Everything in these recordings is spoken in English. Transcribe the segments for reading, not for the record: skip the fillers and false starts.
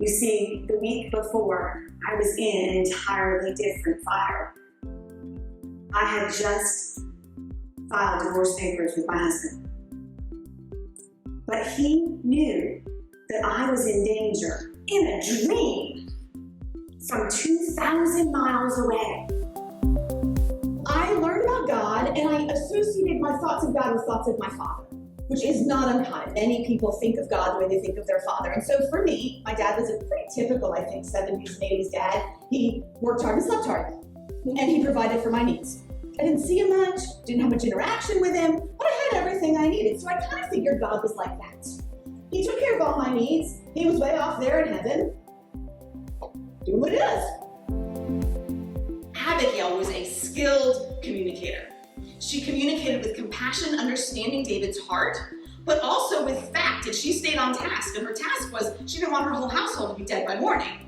You see, the week before, I was in an entirely different fire. I had just filed divorce papers with my husband. But he knew that I was in danger in a dream from 2,000 miles away. I learned about God and I associated my thoughts of God with thoughts of my father, which is not uncommon. Many people think of God the way they think of their father. And so for me, my dad was a pretty typical, I think, 70s and 80s dad. He worked hard and slept hard, and he provided for my needs. I didn't see him much, didn't have much interaction with him, but I had everything I needed. So I kind of figured God was like that. He took care of all my needs. He was way off there in heaven, doing what he does. Abigail was a skilled communicator. She communicated with compassion, understanding David's heart, but also with fact, and she stayed on task. And her task was she didn't want her whole household to be dead by morning.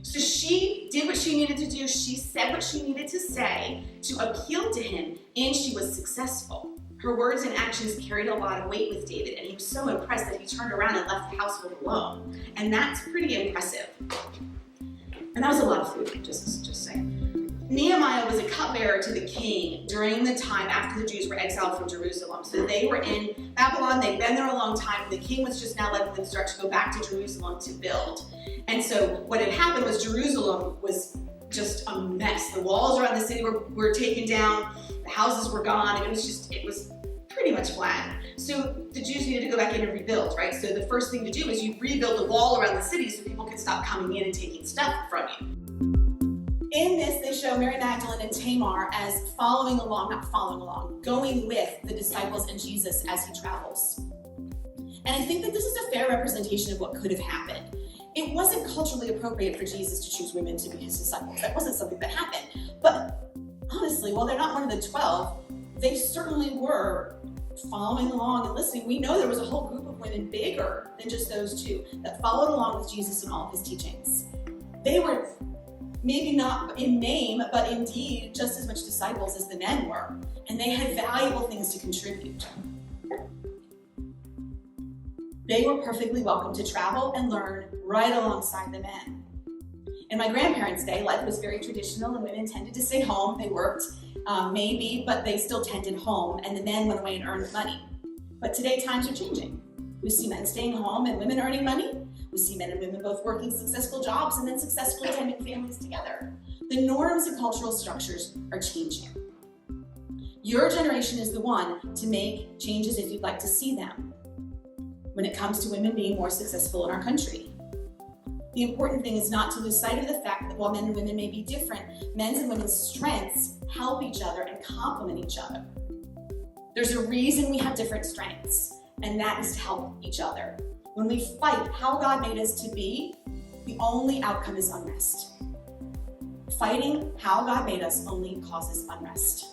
So she did what she needed to do. She said what she needed to say to appeal to him, and she was successful. Her words and actions carried a lot of weight with David, and he was so impressed that he turned around and left the household alone. And that's pretty impressive. And that was a lot of food, just saying. Nehemiah was a cupbearer to the king during the time after the Jews were exiled from Jerusalem. So they were in Babylon, they'd been there a long time, and the king was just now letting them start to go back to Jerusalem to build. And so what had happened was Jerusalem was just a mess. The walls around the city were taken down, the houses were gone, it was pretty much flat. So the Jews needed to go back in and rebuild, right? So the first thing to do is you rebuild the wall around the city so people can stop coming in and taking stuff from you. In this, they show Mary Magdalene and Tamar as going with the disciples and Jesus as he travels. And I think that this is a fair representation of what could have happened. It wasn't culturally appropriate for Jesus to choose women to be his disciples. That wasn't something that happened. But honestly, while they're not one of the 12, they certainly were following along and listening. We know there was a whole group of women bigger than just those two that followed along with Jesus and all of his teachings. They were maybe not in name, but indeed just as much disciples as the men were. And they had valuable things to contribute. They were perfectly welcome to travel and learn right alongside the men. In my grandparents' day, life was very traditional and women tended to stay home. They worked, maybe, but they still tended home, and the men went away and earned money. But today, times are changing. We see men staying home and women earning money. We see men and women both working successful jobs and then successfully tending families together. The norms and cultural structures are changing. Your generation is the one to make changes if you'd like to see them when it comes to women being more successful in our country. The important thing is not to lose sight of the fact that while men and women may be different, men's and women's strengths help each other and complement each other. There's a reason we have different strengths, and that is to help each other. When we fight how God made us to be, the only outcome is unrest. Fighting how God made us only causes unrest.